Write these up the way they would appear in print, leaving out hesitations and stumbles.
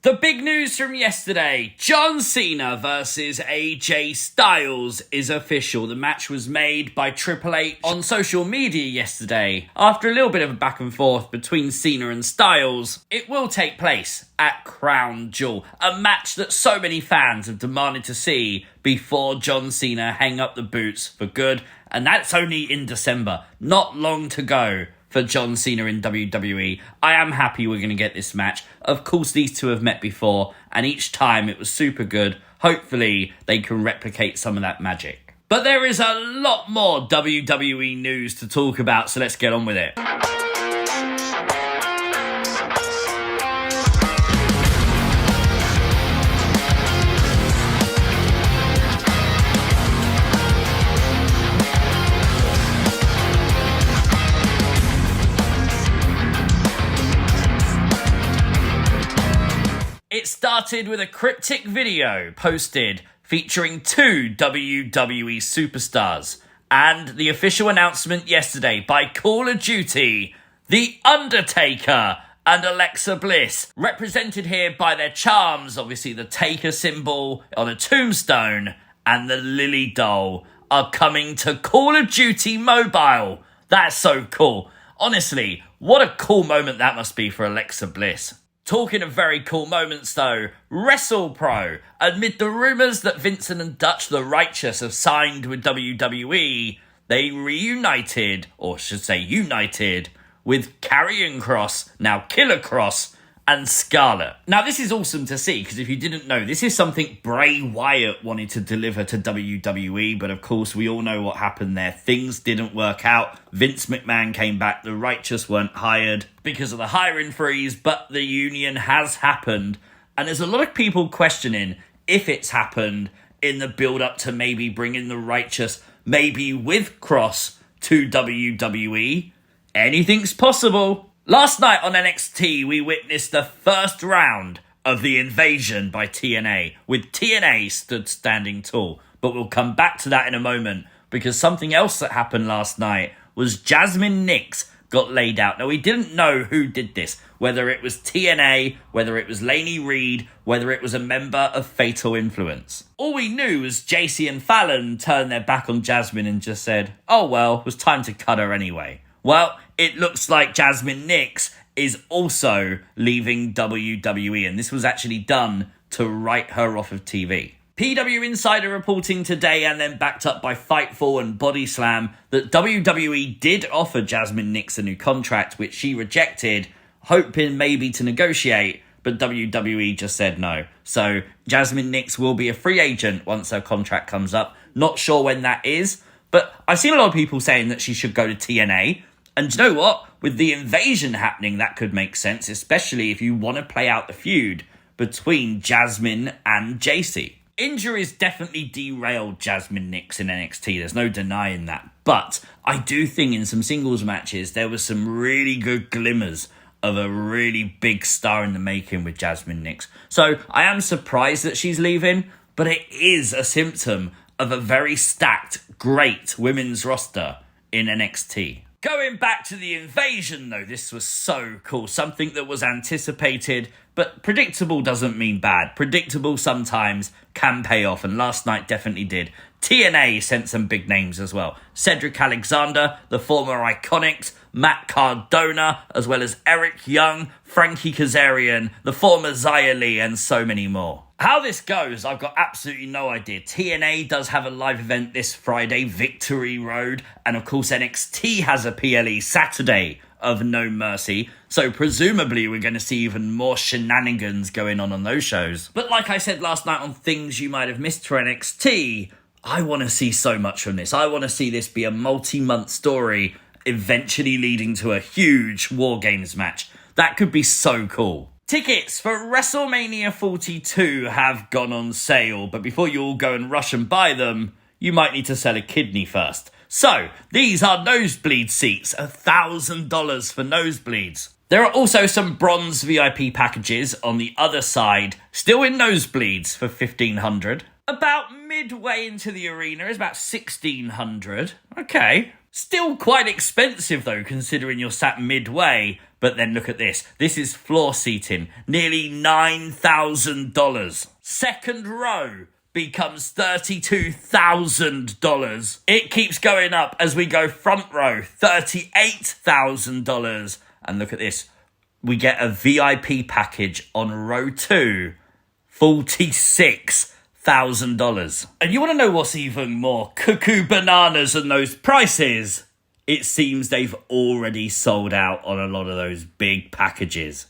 The big news from yesterday, John Cena versus AJ Styles is official. The match was made by Triple H on social media yesterday. After a little bit of a back and forth between Cena and Styles, it will take place at Crown Jewel, a match that so many fans have demanded to see before John Cena hang up the boots for good, and that's only in December. Not long to go for John Cena in WWE. I am happy we're going to get this match. Of course, these two have met before, and each time it was super good. Hopefully, they can replicate some of that magic. But there is a lot more WWE news to talk about, so let's get on with it. It started with a cryptic video posted featuring two WWE superstars and the official announcement yesterday by Call of Duty, The Undertaker and Alexa Bliss, represented here by their charms, obviously the Taker symbol on a tombstone and the Lily doll, are coming to Call of Duty Mobile. That's so cool. Honestly, what a cool moment that must be for Alexa Bliss. Talking of very cool moments though, WrestlePro, amid the rumours that Vincent and Dutch the Righteous have signed with WWE, they reunited, or should say united, with Karrion Kross, now Killer Kross, and Scarlett. Now this is awesome to see, because if you didn't know, this is something Bray Wyatt wanted to deliver to WWE, but of course we all know what happened there. Things didn't work out. Vince McMahon came back, the Righteous weren't hired because of the hiring freeze, but the union has happened, and there's a lot of people questioning if it's happened in the build-up to maybe bringing the Righteous, maybe with Kross, to WWE. Anything's possible. Last night on NXT, we witnessed the first round of the invasion by TNA, with TNA stood standing tall. But we'll come back to that in a moment, because something else that happened last night was Jasmyn Nyx got laid out. Now, we didn't know who did this, whether it was TNA, whether it was Lainey Reed, whether it was a member of Fatal Influence. All we knew was JC and Fallon turned their back on Jasmyn and just said, oh well, it was time to cut her anyway. Well, it looks like Jasmyn Nyx is also leaving WWE, and this was actually done to write her off of TV. PW Insider reporting today, and then backed up by Fightful and Body Slam, that WWE did offer Jasmyn Nyx a new contract, which she rejected, hoping maybe to negotiate, but WWE just said no. So Jasmyn Nyx will be a free agent once her contract comes up. Not sure when that is, but I've seen a lot of people saying that she should go to TNA. And you know what? With the invasion happening, that could make sense, especially if you want to play out the feud between Jasmyn and JC. Injuries definitely derailed Jasmyn Nyx in NXT. There's no denying that. But I do think in some singles matches, there was some really good glimmers of a really big star in the making with Jasmyn Nyx. So I am surprised that she's leaving, but it is a symptom of a very stacked, great women's roster in NXT. Going back to the invasion, though, this was so cool. Something that was anticipated, but predictable doesn't mean bad. Predictable sometimes can pay off, and last night definitely did. TNA sent some big names as well. Cedric Alexander, the former Iconics, Matt Cardona, as well as Eric Young, Frankie Kazarian, the former Xia Li, and so many more. How this goes, I've got absolutely no idea. TNA does have a live event this Friday, Victory Road, and of course NXT has a PLE Saturday of No Mercy, so presumably we're going to see even more shenanigans going on those shows. But like I said last night on Things You Might Have Missed for NXT, I want to see so much from this. I want to see this be a multi-month story, eventually leading to a huge War Games match. That could be so cool. Tickets for Wrestlemania 42 have gone on sale, but before you all go and rush and buy them, you might need to sell a kidney first. So, these are nosebleed seats, $1,000 for nosebleeds. There are also some bronze VIP packages on the other side, still in nosebleeds for $1,500. About midway into the arena is about $1,600. Okay. Still quite expensive though, considering you're sat midway, But then look at this. This is floor seating. Nearly $9,000. Second row becomes $32,000. It keeps going up as we go front row. $38,000. And look at this. We get a VIP package on row 2. $46,000. And you want to know what's even more cuckoo bananas than those prices? It seems they've already sold out on a lot of those big packages.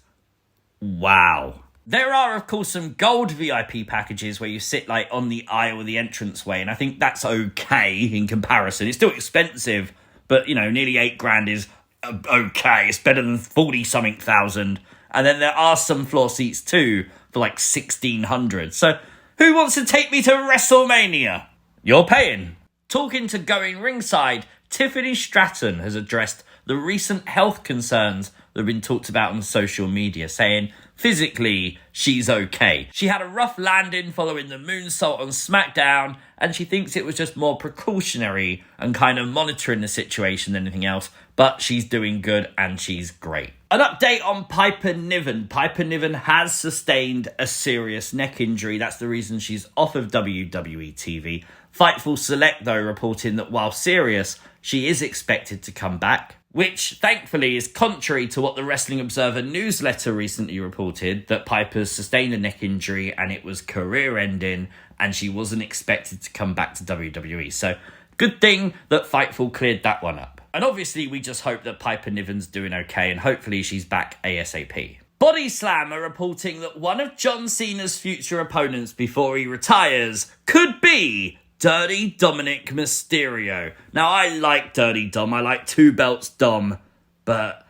Wow. There are, of course, some gold VIP packages where you sit like on the aisle or the entranceway, and I think that's okay in comparison. It's still expensive, but, you know, nearly $8,000 is okay. It's better than 40-something thousand. And then there are some floor seats too for like 1,600. So who wants to take me to Wrestlemania? You're paying. Talking to Going Ringside, Tiffany Stratton has addressed the recent health concerns that have been talked about on social media, saying physically she's okay. She had a rough landing following the moonsault on SmackDown, and she thinks it was just more precautionary and kind of monitoring the situation than anything else, but she's doing good and she's great. An update on Piper Niven. Piper Niven has sustained a serious neck injury. That's the reason she's off of WWE TV. Fightful Select, though, reporting that while serious, she is expected to come back, which thankfully is contrary to what the Wrestling Observer newsletter recently reported, that Piper's sustained a neck injury and it was career-ending and she wasn't expected to come back to WWE. So good thing that Fightful cleared that one up. And obviously we just hope that Piper Niven's doing okay and hopefully she's back ASAP. Body Slam are reporting that one of John Cena's future opponents before he retires could be Dirty Dominik Mysterio. Now, I like Dirty Dom. I like two belts Dom. But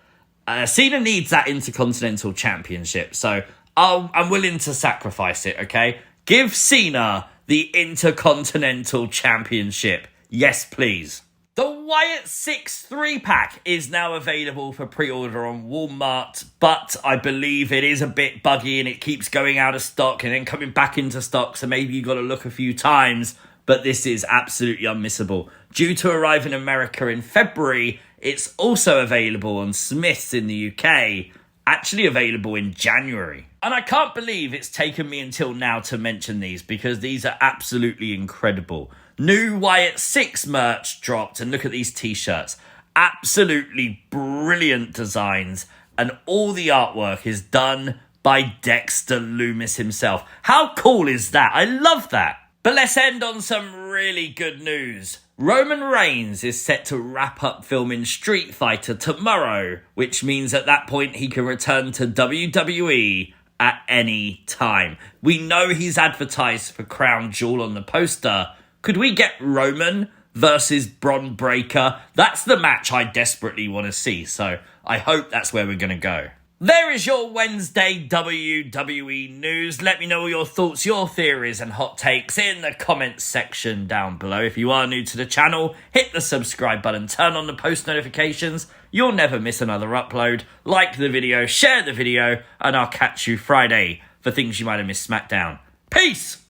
Cena needs that Intercontinental Championship. So I'm willing to sacrifice it, okay? Give Cena the Intercontinental Championship. Yes, please. The Wyatt 6 3-pack is now available for pre-order on Walmart, but I believe it is a bit buggy and it keeps going out of stock and then coming back into stock, so maybe you got to look a few times. But this is absolutely unmissable. Due to arrive in America in February, it's also available on Smith's in the UK, actually available in January. And I can't believe it's taken me until now to mention these because these are absolutely incredible. New Wyatt 6 merch dropped, and look at these t-shirts. Absolutely brilliant designs, and all the artwork is done by Dexter Lumis himself. How cool is that? I love that. But let's end on some really good news. Roman Reigns is set to wrap up filming Street Fighter tomorrow, which means at that point he can return to WWE at any time. We know he's advertised for Crown Jewel on the poster. Could we get Roman versus Bron Breakker? That's the match I desperately want to see, so I hope that's where we're going to go. There is your Wednesday WWE news. Let me know your thoughts, your theories and hot takes in the comments section down below. If you are new to the channel, hit the subscribe button, turn on the post notifications. You'll never miss another upload. Like the video, share the video, and I'll catch you Friday for things you might have missed SmackDown. Peace!